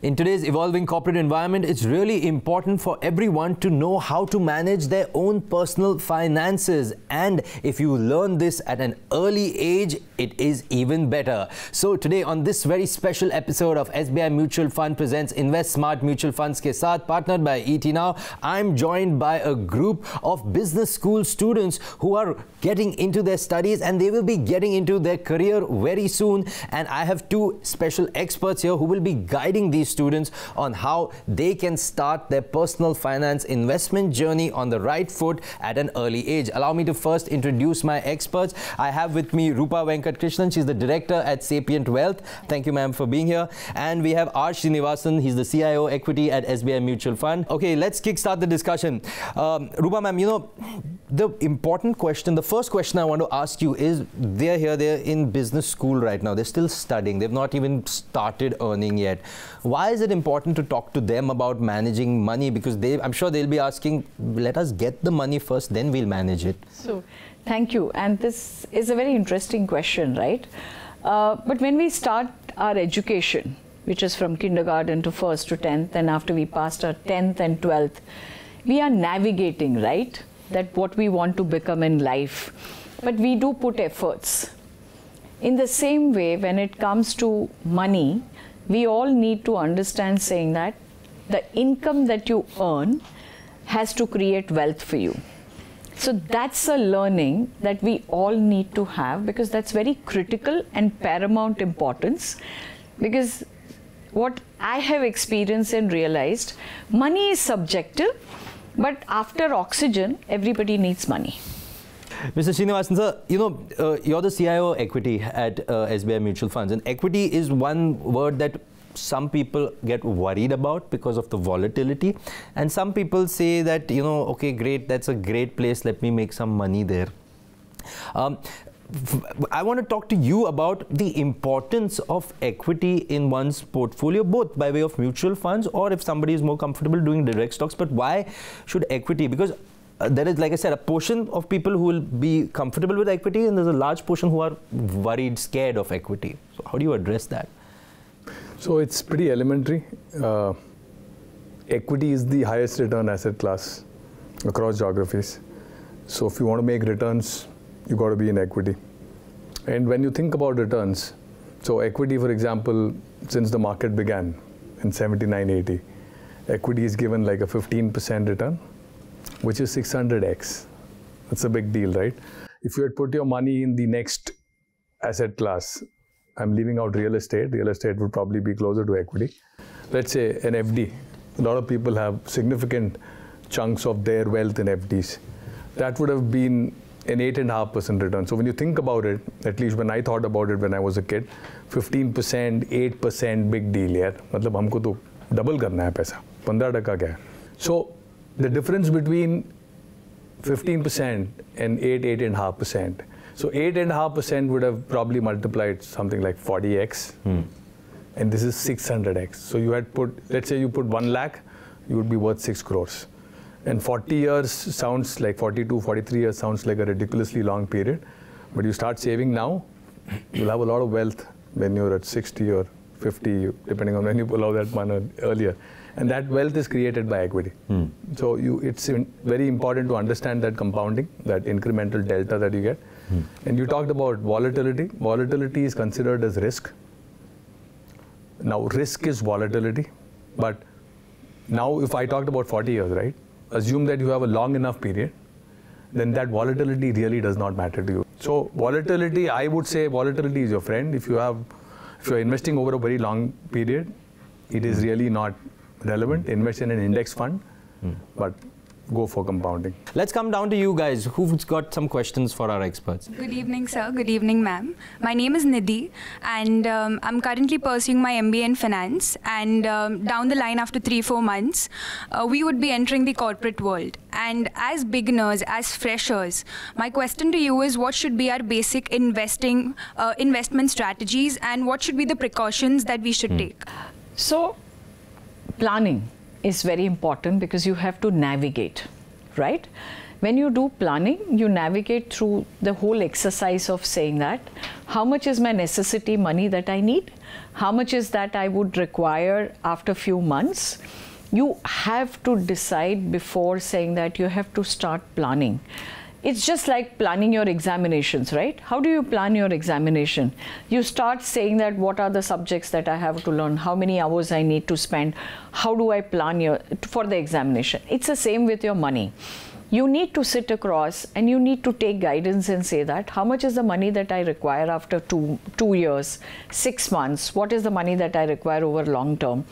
In today's evolving corporate environment, it's really important for everyone to know how to manage their own personal finances. And if you learn this at an early age, it is even better. So today on this very special episode of SBI Mutual Fund presents Invest Smart Mutual Funds ke Sath, partnered by ET Now, I'm joined by a group of business school students who are getting into their studies and they will be getting into their career very soon. And I have two special experts here who will be guiding these students on how they can start their personal finance investment journey on the right foot at an early age. Allow me to first introduce my experts. I have with me Rupa Venkatkrishnan. She's the director at Sapient Wealth. Thank you, ma'am, for being here. And we have R. Srinivasan. He's the CIO Equity at SBI Mutual Fund. Okay, let's kickstart the discussion. Rupa, ma'am, you know, the important question, the first question I want to ask you is, they're in business school right now. They're still studying. They've not even started earning yet. Why is it important to talk to them about managing money? Because I'm sure they'll be asking, let us get the money first, then we'll manage it. So, thank you. And this is a very interesting question, right? But when we start our education, which is from kindergarten to 1st to 10th, and after we passed our 10th and 12th, we are navigating, right? That what we want to become in life. But we do put efforts. In the same way, when it comes to money, we all need to understand saying that the income that you earn has to create wealth for you. So that's a learning that we all need to have, because that's very critical and paramount importance. Because what I have experienced and realized, money is subjective, but after oxygen, everybody needs money. Mr. Srinivasan, sir, you know, you're the CIO Equity at SBI Mutual Funds, and equity is one word that some people get worried about because of the volatility, and some people say that, you know, okay, great, that's a great place, let me make some money there. I want to talk to you about the importance of equity in one's portfolio, both by way of mutual funds or if somebody is more comfortable doing direct stocks. But why should equity? Because there is, like I said, a portion of people who will be comfortable with equity, and there's a large portion who are worried, scared of equity. So how do you address that? So it's pretty elementary. Equity is the highest return asset class across geographies. So if you want to make returns, you got to be in equity. And when you think about returns, so equity, for example, since the market began in 79-80, equity is given like a 15% return, which is 600x. That's a big deal, right? If you had put your money in the next asset class, I'm leaving out real estate. Real estate would probably be closer to equity. Let's say an FD. A lot of people have significant chunks of their wealth in FDs. That would have been an 8.5% return. So when you think about it, at least when I thought about it when I was a kid, 15%, 8%, big deal, yaar. मतलब हमको तो double करना है पैसा. 15% क्या है? So the difference between 15% and 8.5%. So 8.5% would have probably multiplied something like 40x, and this is 600x. So you had put, let's say you put 1 lakh, you would be worth 6 crores. And 40 years sounds like 42, 43 years sounds like a ridiculously long period. But you start saving now, you'll have a lot of wealth when you're at 60 or 50, depending on when you pull out that money earlier. And that wealth is created by equity. So it's very important to understand that compounding, that incremental delta that you get. And you talked about volatility. Volatility is considered as risk. Now, risk is volatility. But now, if I talked about 40 years, right? Assume that you have a long enough period, then that volatility really does not matter to you. So volatility, I would say volatility is your friend. If you're investing over a very long period, it is really not relevant. Invest in an index fund, but go for compounding. Let's come down to you guys. Who's got some questions for our experts? Good evening, sir. Good evening, ma'am. My name is Nidhi, and I'm currently pursuing my MBA in finance. And down the line, after 3-4 months, we would be entering the corporate world. And as beginners, as freshers, my question to you is, what should be our basic investment strategies, and what should be the precautions that we should take? So, planning is very important, because you have to navigate, right? When you do planning, you navigate through the whole exercise of saying that, how much is my necessity money that I need? How much is that I would require after few months? You have to decide before saying that. You have to start planning. It's just like planning your examinations, right? How do you plan your examination? You start saying that what are the subjects that I have to learn, how many hours I need to spend, how do I plan for the examination? It's the same with your money. You need to sit across and you need to take guidance and say that, how much is the money that I require after two years, 6 months? What is the money that I require over long term?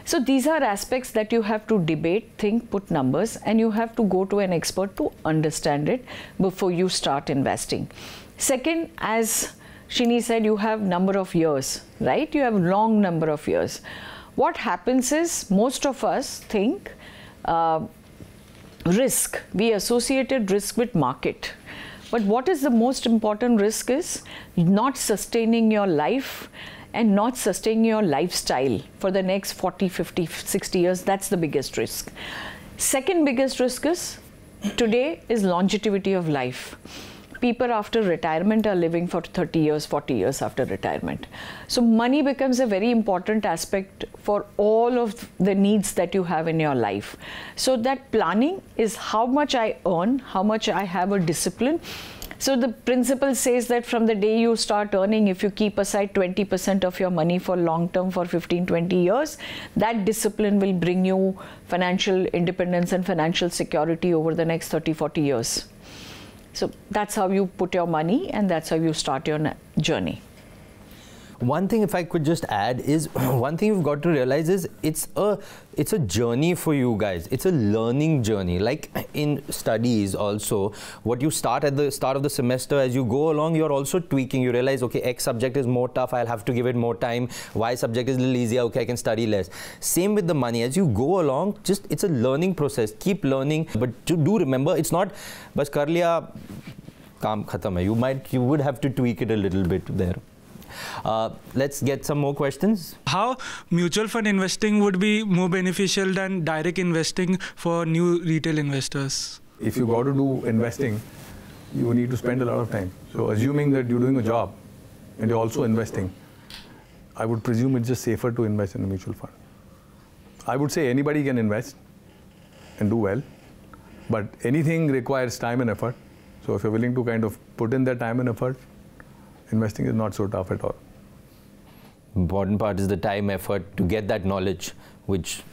So these are aspects that you have to debate, think, put numbers, and you have to go to an expert to understand it before you start investing. Second, as Shini said, you have number of years, right? You have long number of years. What happens is, most of us think risk. We associated risk with market. But what is the most important risk is not sustaining your life and not sustaining your lifestyle for the next 40, 50, 60 years. That's the biggest risk. Second biggest risk is, today is longevity of life. People after retirement are living for 30 years, 40 years after retirement. So money becomes a very important aspect for all of the needs that you have in your life. So that planning is how much I earn, how much I have a discipline. So the principle says that from the day you start earning, if you keep aside 20% of your money for long term for 15, 20 years, that discipline will bring you financial independence and financial security over the next 30, 40 years. So that's how you put your money and that's how you start your journey. One thing, if I could just add, is one thing you've got to realize is it's a journey for you guys. It's a learning journey. Like in studies also, what you start at the start of the semester, as you go along, you're also tweaking. You realize, okay, X subject is more tough, I'll have to give it more time. Y subject is a little easier, okay, I can study less. Same with the money. As you go along, just it's a learning process. Keep learning, but do remember, it's not bas kar liya, kaam khatam hai. You would have to tweak it a little bit there. Let's get some more questions. How mutual fund investing would be more beneficial than direct investing for new retail investors? If you got to do investing, you need to spend a lot of time. So assuming that you're doing a job and you're also investing, I would presume it's just safer to invest in a mutual fund. I would say anybody can invest and do well, but anything requires time and effort. So if you're willing to kind of put in that time and effort, investing is not so tough at all. Important part is the time, effort to get that knowledge, which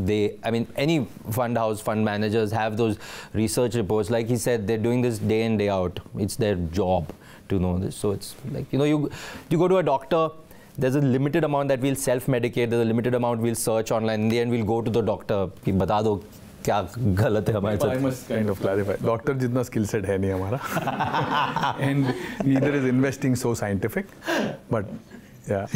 any fund house, fund managers have those research reports. Like he said, they're doing this day in, day out. It's their job to know this. So it's like, you go to a doctor, there's a limited amount that we'll self-medicate, there's a limited amount we'll search online. In the end, we'll go to the doctor, ki bata do kya galat hai hamare sath. I must kind of clarify. Doctor jitna skill set hai nahi hamara. And neither is investing so scientific. But yeah.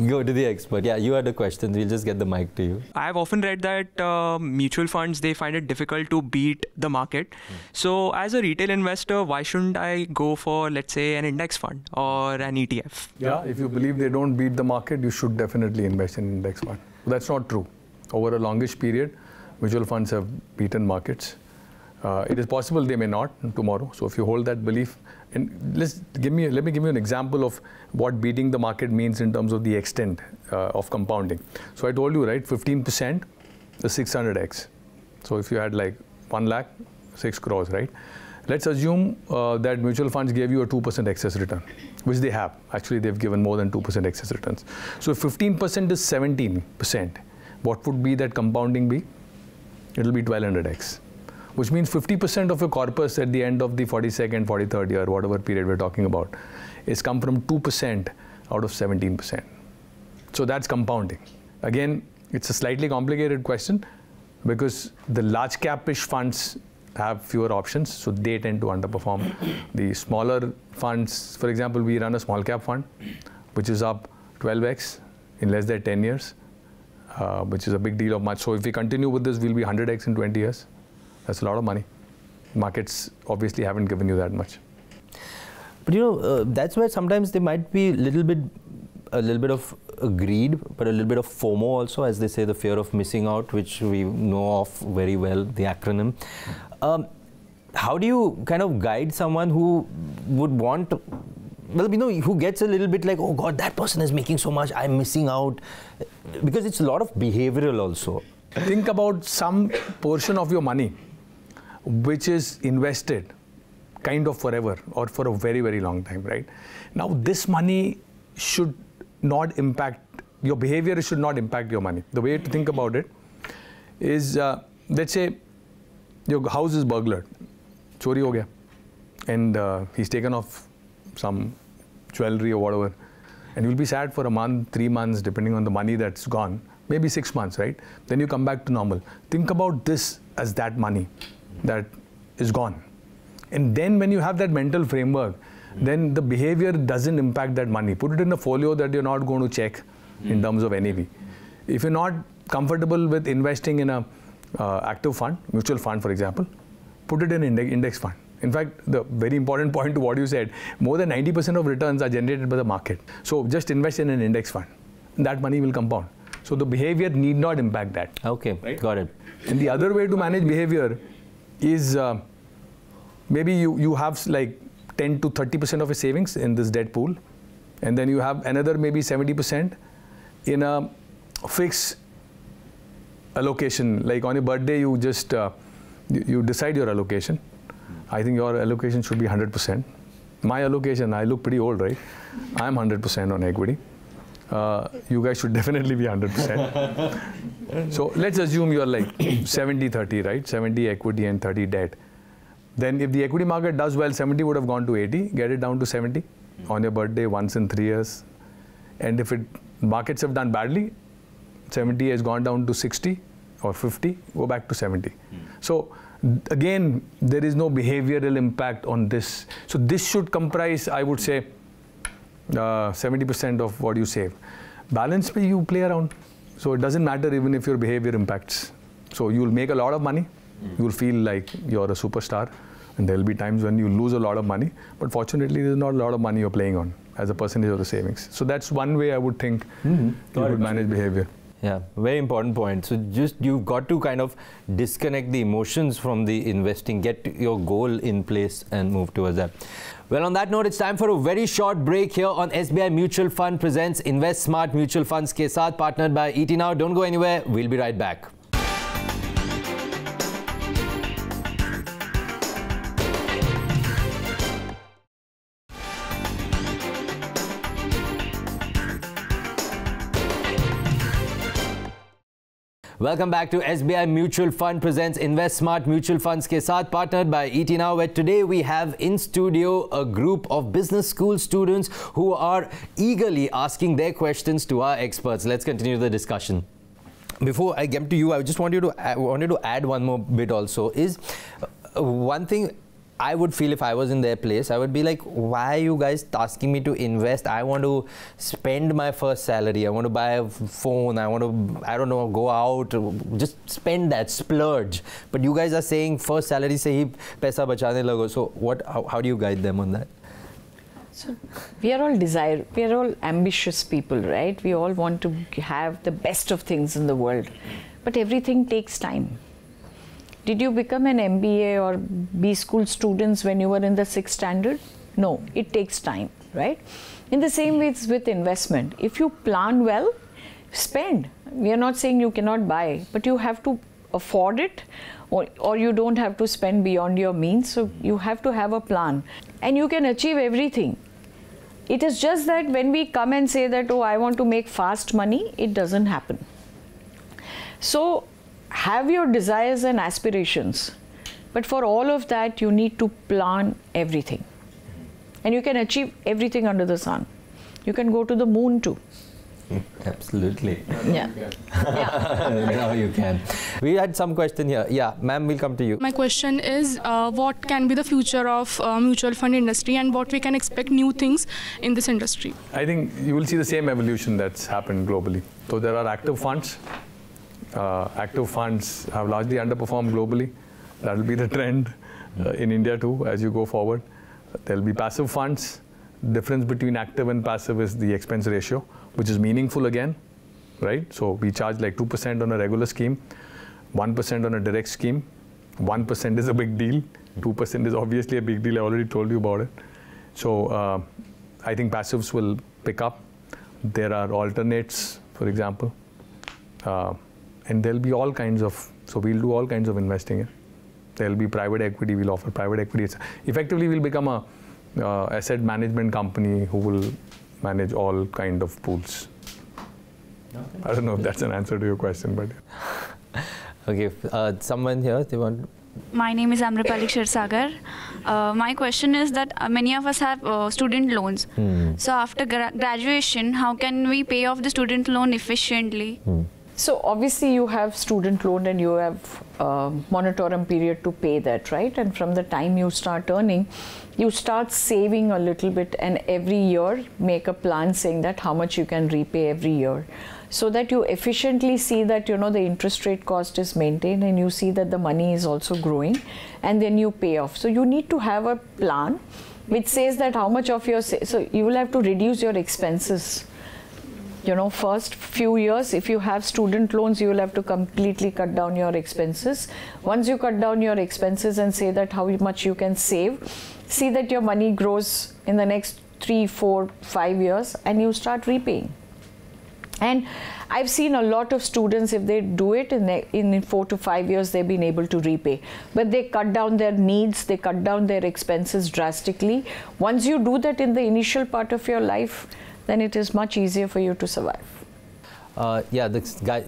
Go to the expert. Yeah, you had a question. We'll just get the mic to you. I've often read that mutual funds, they find it difficult to beat the market. So as a retail investor, why shouldn't I go for, let's say, an index fund or an ETF? Yeah, if you believe they don't beat the market, you should definitely invest in index fund. That's not true. Over a longish period, mutual funds have beaten markets. It is possible they may not tomorrow. So if you hold that belief, and let me give you an example of what beating the market means in terms of the extent of compounding. So I told you, right, 15%, the 600x. So if you had like 1 lakh, 6 crores, right? Let's assume that mutual funds gave you a 2% excess return, which they have. Actually, they've given more than 2% excess returns. So if 15% is 17%, what would be that compounding be? It'll be 1200x. Which means 50% of your corpus at the end of the 42nd, 43rd year, whatever period we're talking about, is come from 2% out of 17%. So that's compounding. Again, it's a slightly complicated question because the large cap-ish funds have fewer options, so they tend to underperform. The smaller funds, for example, we run a small cap fund, which is up 12x in less than 10 years, which is a big deal of much. So if we continue with this, we'll be 100x in 20 years. That's a lot of money. Markets obviously haven't given you that much. But that's where sometimes there might be a little bit of greed, but a little bit of FOMO also, as they say, the fear of missing out, which we know of very well, the acronym. how do you kind of guide someone who would want, well, who gets a little bit like, oh God, that person is making so much, I'm missing out, because it's a lot of behavioral also. Think about some portion of your money which is invested kind of forever or for a very, very long time, right? Now, this money should not impact, your behavior should not impact your money. The way to think about it is, let's say your house is burglared, chori ho gaya, and he's taken off some jewelry or whatever, and you'll be sad for a month, 3 months, depending on the money that's gone, maybe 6 months, right? Then you come back to normal. Think about this as that money that is gone. And then when you have that mental framework, then the behavior doesn't impact that money. Put it in a folio that you're not going to check in terms of NAV. If you're not comfortable with investing in a active fund, mutual fund for example, put it in index fund. In fact, the very important point to what you said, more than 90% of returns are generated by the market. So just invest in an index fund. That money will compound. So the behavior need not impact that. Okay, right? Got it. And the other way to manage behavior is maybe you have like 10 to 30% of your savings in this debt pool, and then you have another maybe 70% in a fixed allocation. Like on your birthday, you just you decide your allocation. I think your allocation should be 100%. My allocation, I look pretty old, right? I'm 100% on equity. You guys should definitely be 100%. So let's assume you're like 70-30, right? 70 equity and 30 debt. Then if the equity market does well, 70 would have gone to 80, get it down to 70 on your birthday once in 3 years. And if markets have done badly, 70 has gone down to 60 or 50, go back to 70. So again, there is no behavioral impact on this. So this should comprise, I would say, 70% of what you save. Balance pay, you play around. So it doesn't matter even if your behavior impacts. So you'll make a lot of money. You'll feel like you're a superstar. And there'll be times when you lose a lot of money. But fortunately, there's not a lot of money you're playing on as a percentage of the savings. So that's one way I would think you would manage behavior. Yeah, very important point. So just you've got to kind of disconnect the emotions from the investing, get your goal in place and move towards that. Well, on that note, it's time for a very short break here on SBI Mutual Fund presents Invest Smart Mutual Funds ke Sath, partnered by ET Now. Don't go anywhere. We'll be right back. Welcome back to SBI Mutual Fund presents Invest Smart Mutual Funds ke Sath, partnered by ET Now, where today we have in studio a group of business school students who are eagerly asking their questions to our experts. Let's continue the discussion. Before I get to you, I just wanted to add one more bit also. Is one thing I would feel if I was in their place, I would be like, why are you guys asking me to invest? I want to spend my first salary. I want to buy a phone. I want to, I don't know, go out, just spend that, splurge. But you guys are saying first salary se hi paisa bachane lago. So how do you guide them on that? So we are all ambitious people, right? We all want to have the best of things in the world, but everything takes time. Did you become an MBA or B school students when you were in the 6th standard? No, it takes time, right? In the same way it's with investment. If you plan well, spend. We are not saying you cannot buy, but you have to afford it, or you don't have to spend beyond your means. So you have to have a plan, and you can achieve everything. It is just that when we come and say that, oh, I want to make fast money, it doesn't happen. So have your desires and aspirations, but for all of that you need to plan everything, and you can achieve everything under the sun. You can go to the moon too. Absolutely. Yeah. Yeah. Now you can. We had some question here. Yeah, ma'am, we'll come to you. My question is, what can be the future of mutual fund industry, and what we can expect new things in this industry? I think you will see the same evolution that's happened globally. So there are active funds. Active funds have largely underperformed globally. That will be the trend in India too as you go forward. There will be passive funds. Difference between active and passive is the expense ratio, which is meaningful again, right? So we charge like 2% on a regular scheme, 1% on a direct scheme. 1% is a big deal. 2% is obviously a big deal. I already told you about it. So I think passives will pick up. There are alternates, for example. And there'll be all kinds of, so we'll do all kinds of investing here. There'll be private equity, we'll offer private equity. Effectively, we'll become a asset management company who will manage all kind of pools. I don't know if that's an answer to your question, but. Okay, someone here, they want. My name is Amrapali Kshirsagar. My question is that many of us have student loans. So after graduation, how can we pay off the student loan efficiently? So obviously you have student loan and you have moratorium period to pay that, right? And from the time you start earning, you start saving a little bit, and every year make a plan saying that how much you can repay every year, so that you efficiently see that, you know, the interest rate cost is maintained and you see that the money is also growing, and then you pay off. So you need to have a plan which says that how much of your, so you will have to reduce your expenses. You know, first few years, if you have student loans, you will have to completely cut down your expenses. Once you cut down your expenses and say that how much you can save, see that your money grows in the next 3, 4, 5 years, and you start repaying. And I've seen a lot of students, if they do it in 4 to 5 years, they've been able to repay. But they cut down their needs, they cut down their expenses drastically. Once you do that in the initial part of your life, then it is much easier for you to survive. Yeah, this guy,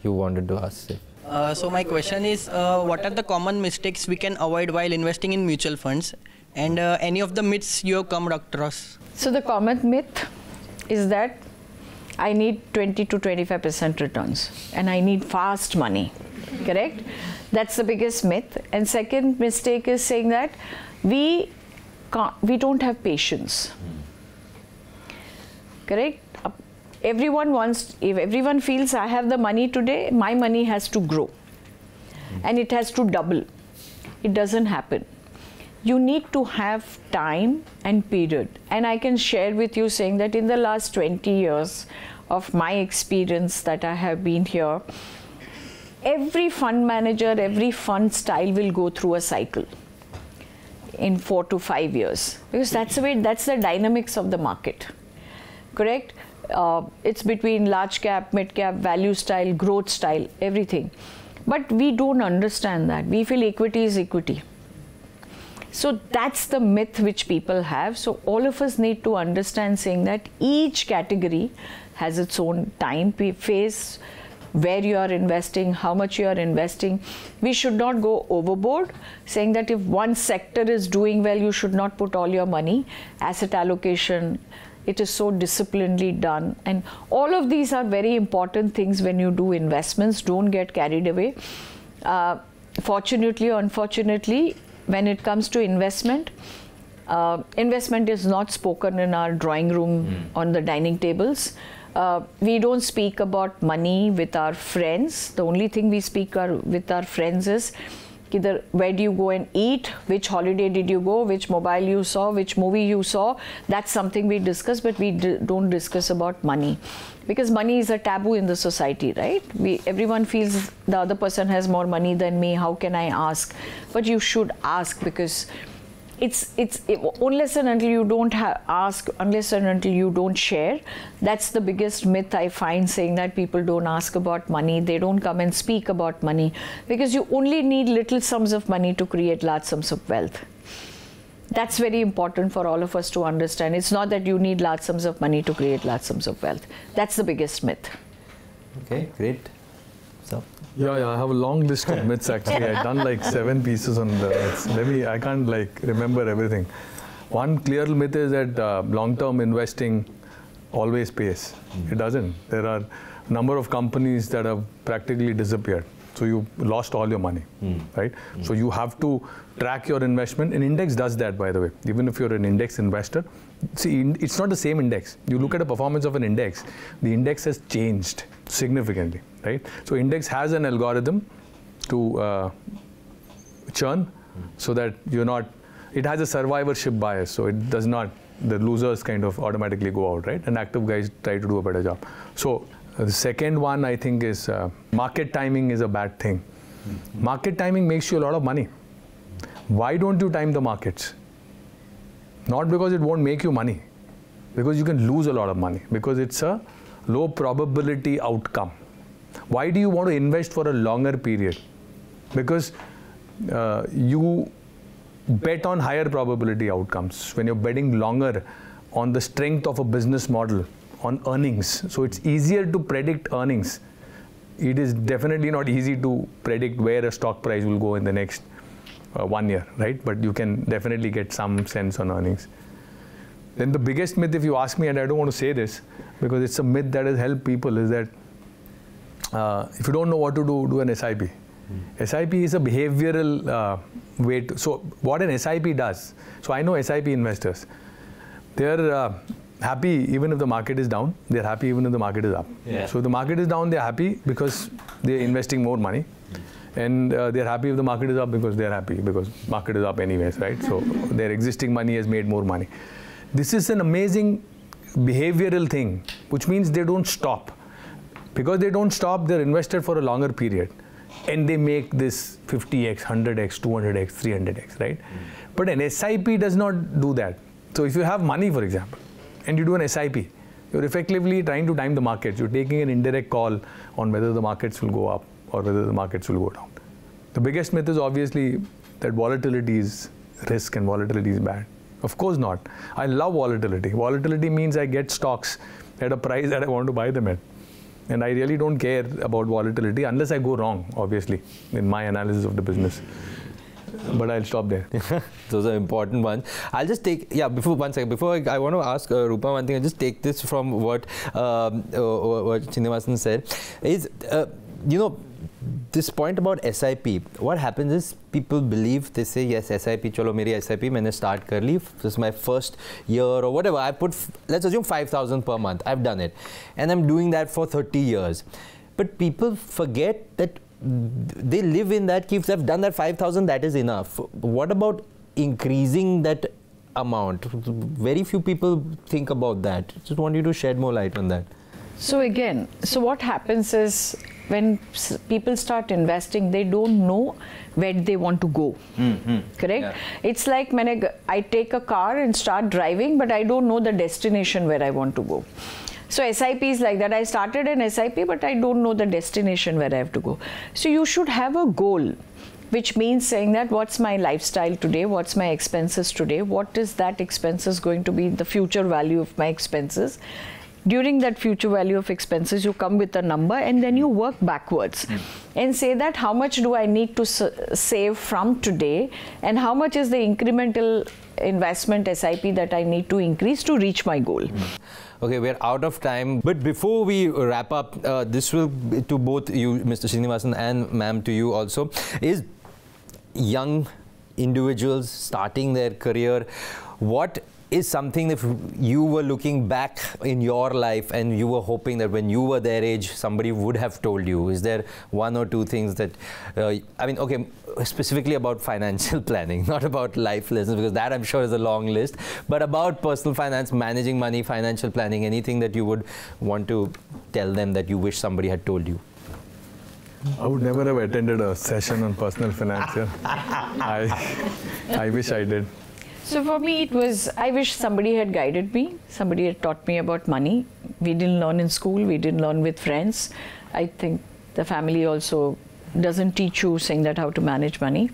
you wanted to ask. So my question is, what are the common mistakes we can avoid while investing in mutual funds, and any of the myths you have come across? So the common myth is that I need 20 to 25% returns and I need fast money, correct? That's the biggest myth. And second mistake is saying that we don't have patience. Correct? Everyone wants, if everyone feels I have the money today, my money has to grow and it has to double. It doesn't happen. You need to have time and period. And I can share with you saying that in the last 20 years of my experience that I have been here, every fund manager, every fund style will go through a cycle in 4 to 5 years, because that's the way, that's the dynamics of the market. Correct? It's between large cap, mid cap, value style, growth style, everything. But we don't understand that. We feel equity is equity. So that's the myth which people have. So all of us need to understand saying that each category has its own time phase, where you are investing, how much you are investing. We should not go overboard, saying that if one sector is doing well, you should not put all your money. Asset allocation, it is so disciplinedly done. And all of these are very important things when you do investments. Don't get carried away. Fortunately or unfortunately, when it comes to investment, investment is not spoken in our drawing room on the dining tables. We don't speak about money with our friends. The only thing we speak with our friends is either where do you go and eat, which holiday did you go, which mobile you saw, which movie you saw. That's something we discuss, but we don't discuss about money, because money is a taboo in the society, right? Everyone feels the other person has more money than me, how can I ask? But you should ask, because unless and until you don't ask, unless and until you don't share, that's the biggest myth I find, saying that people don't ask about money, they don't come and speak about money, because you only need little sums of money to create large sums of wealth. That's very important for all of us to understand. It's not that you need large sums of money to create large sums of wealth. That's the biggest myth. Okay, great. So. Yeah, I have a long list of myths actually. I've done like 7 pieces on the myths. I can't like remember everything. One clear myth is that long-term investing always pays. It doesn't. There are a number of companies that have practically disappeared. So you lost all your money, right? So you have to track your investment. An index does that, by the way. Even if you're an index investor, see, it's not the same index. You look at the performance of an index, the index has changed significantly, right? So index has an algorithm to churn so that you're not, it has a survivorship bias, so it does not, the losers kind of automatically go out, right? And active guys try to do a better job. So the second one I think is market timing is a bad thing. Market timing makes you a lot of money. Why don't you time the markets? Not because it won't make you money, because you can lose a lot of money, because it's a low probability outcome. Why do you want to invest for a longer period? Because you bet on higher probability outcomes when you're betting longer on the strength of a business model, on earnings. So it's easier to predict earnings. It is definitely not easy to predict where a stock price will go in the next 1 year, right? But you can definitely get some sense on earnings. Then the biggest myth, if you ask me, and I don't want to say this because it's a myth that has helped people, is that if you don't know what to do, do an SIP. SIP is a behavioral way to, so what an SIP does, so I know SIP investors, they're happy even if the market is down, they're happy even if the market is up. Yeah. So if the market is down, they're happy because they're investing more money. And they're happy if the market is up because they're happy because market is up anyways, right? So their existing money has made more money. This is an amazing behavioral thing, which means they don't stop. Because they don't stop, they're invested for a longer period. And they make this 50x, 100x, 200x, 300x, right? But an SIP does not do that. So if you have money, for example, and you do an SIP, you're effectively trying to time the markets. You're taking an indirect call on whether the markets will go up or whether the markets will go down. The biggest myth is obviously that volatility is risk and volatility is bad. Of course not. I love volatility. Volatility means I get stocks at a price that I want to buy them at. And I really don't care about volatility unless I go wrong, obviously, in my analysis of the business. But I'll stop there. Those are important ones. I'll just take, before I want to ask Rupa one thing. I'll just take this from what Srinivasan said, is, this point about SIP, what happens is people believe, they say, yes, SIP, chalo meri SIP, maine start kar li, this is my first year or whatever, I put, let's assume 5,000 per month, I've done it. And I'm doing that for 30 years. But people forget that they live in that, if they've done that 5,000, that is enough. What about increasing that amount? Very few people think about that. Just want you to shed more light on that. So again, what happens is when people start investing, they don't know where they want to go. Correct? Yeah. It's like when I take a car and start driving, but I don't know the destination where I want to go. So SIP is like that. I started an SIP, but I don't know the destination where I have to go. So you should have a goal, which means saying that what's my lifestyle today, what's my expenses today, what is that expenses going to be, the future value of my expenses. During that future value of expenses, you come with a number and then you work backwards and say that how much do I need to save from today and how much is the incremental investment SIP that I need to increase to reach my goal. Okay, we're out of time. But before we wrap up, this will be to both you, Mr. Srinivasan, and ma'am, to you also, is young individuals starting their career, what is something if you were looking back in your life and you were hoping that when you were their age, somebody would have told you? Is there one or two things that, I mean, okay, specifically about financial planning, not about life lessons, because that I'm sure is a long list, but about personal finance, managing money, financial planning, anything that you would want to tell them that you wish somebody had told you? I would never have attended a session on personal finance. I wish I did. So for me, it was, I wish somebody had guided me, somebody had taught me about money. We didn't learn in school, we didn't learn with friends. I think the family also doesn't teach you saying that how to manage money.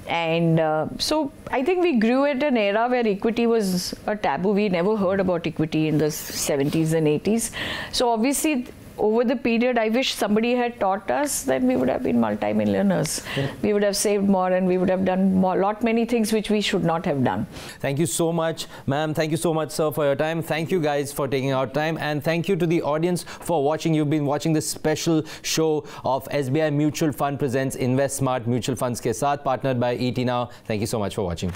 And so I think we grew at an era where equity was a taboo. We never heard about equity in the 70s and 80s. So obviously, over the period, I wish somebody had taught us, then we would have been multi-millionaires. We would have saved more and we would have done many things which we should not have done. Thank you so much, ma'am. Thank you so much, sir, for your time. Thank you guys for taking out time. And thank you to the audience for watching. You've been watching this special show of SBI Mutual Fund presents Invest Smart Mutual Funds ke Sath, partnered by ET Now. Thank you so much for watching.